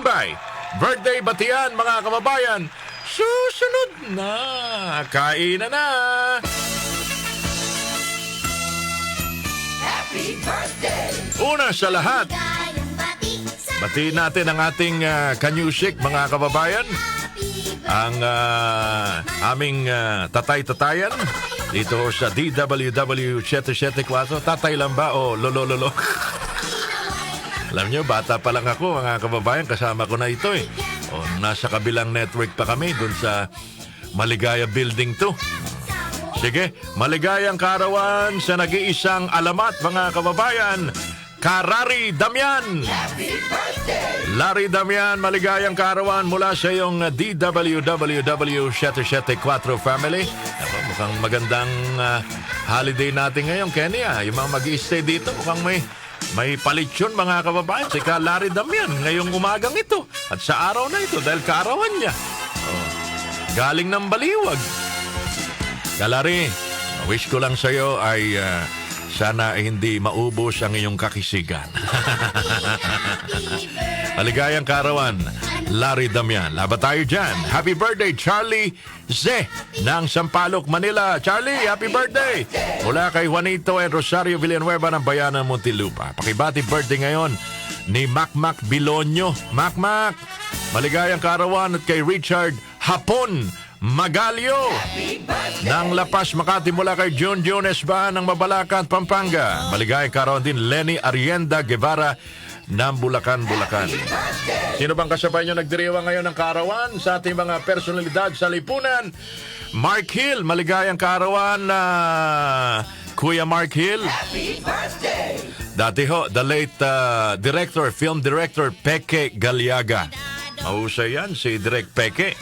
matibay. Birthday batian, mga kababayan. Susunod na. Kainan na. Happy birthday! Una sa lahat, batiin natin ang ating kanyusik, mga kababayan. Ang aming tatay-tatayan dito sa DWW 774. Tatay lang ba o lolo-lolo? Alam nyo, bata pa lang ako, mga kababayan. Kasama ko na ito eh. O, nasa kabilang network pa kami dun sa Maligaya Building 2. Sige, maligayang kaarawan sa nag-iisang alamat, mga kababayan. Karari Damian. Larry Damian, maligayang kaarawan mula sa iyong DWWW 774 family. Ako, mukhang magandang holiday natin ngayon, Kenny. Yung mga mag-i-stay dito, mukhang may palit yun, mga kababayan. Si Larry Damian ngayong umagang ito at sa araw na ito dahil kaarawan niya. Galing ng baliwag. Kalari, wish ko lang sa'yo ay sana hindi maubos ang iyong kakisigan. Maligayang kaarawan, Larry Damian. Laban tayo dyan. Happy birthday, Charlie Z ng Sampaloc, Manila. Charlie, happy birthday! Mula kay Juanito and Rosario Villanueva ng Bayanan, Muntinlupa. Pakibati birthday ngayon ni Macmac Bilonyo. Macmac, maligayang kaarawan at kay Richard Hapon Magalio ng Lapas, Makati, mula kay June Esbahan ng Mabalacan, Pampanga. Maligayang kaarawan din Lenny Arienda Guevara ng Bulacan. Sino bang kasabay nyo nagdiriwang ngayon ng kaarawan sa ating mga personalidad sa lipunan? Mark Hill, maligayang kaarawan na Kuya Mark Hill. Dati ho, the late film director Peke Galiaga. Mahusay yan, si Direk Peke.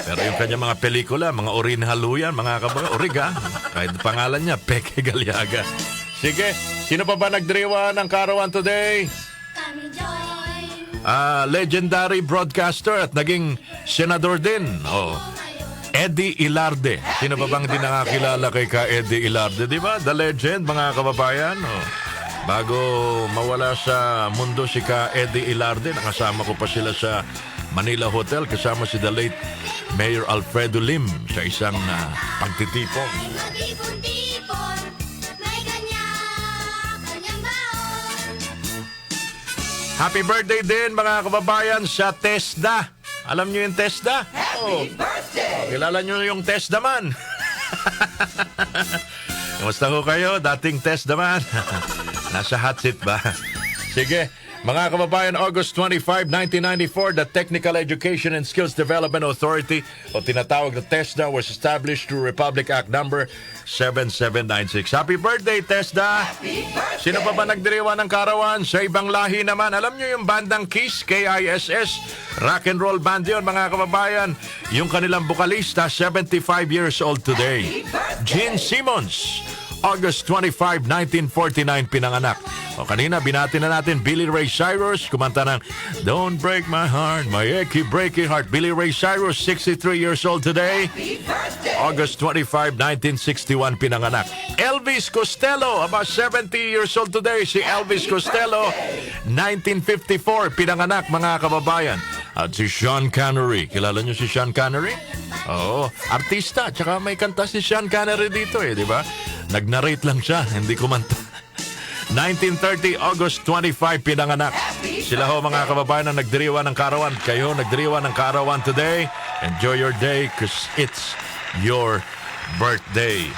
Pero yung kanya mga pelikula, mga original yan, mga kabaga, origa. Kahit pangalan niya, Peke Galiaga. Sige, sino pa ba nagdiriwa ng kaarawan today? Legendary broadcaster at naging senador din. Eddie Ilarde. Sino pa bang di nakakilala kay Eddie Ilarde? Di ba? The legend, mga kababayan. Bago mawala sa mundo si Eddie Ilarde, nakasama ko pa sila sa Manila Hotel kasama si the late Mayor Alfredo Lim sa isang pagtitipon. Happy birthday din, mga kababayan, sa TESDA. Alam nyo yung TESDA? Happy birthday! Kilala nyo yung TESDA man? Kamusta ho kayo? Dating TESDA man. Nasa hot seat ba? Sige. Mga kababayan, August 25, 1994, the Technical Education and Skills Development Authority o tinatawag na TESDA was established through Republic Act number 7796. Happy birthday, TESDA! Sino pa ba nagdiriwa ng kaarawan? Sa ibang lahi naman, alam nyo yung bandang KISS, K-I-S-S, rock and roll band yun, mga kababayan. Yung kanilang bukalista, 75 years old today. Gene Simmons. August 25, 1949 pinanganak. O kanina binati na natin Billy Ray Cyrus, kumanta ng Don't Break My Heart, My Achy Breaky Heart. Billy Ray Cyrus, 63 years old today. August 25, 1961 pinanganak. Elvis Costello, about 70 years old today. Si Elvis Costello, 1954 pinanganak, mga kababayan. At si Sean Connery. Kilala niyo si Sean Connery? Oo, artista. Tsaka may kanta si Sean Connery dito di ba? Nag-narrate lang siya, hindi kumanta. 1930, August 25, pinanganak. Sila ho, mga kababayan, na nagdiriwa ng kaarawan. Kayo, nagdiriwa ng kaarawan today. Enjoy your day because it's your birthday.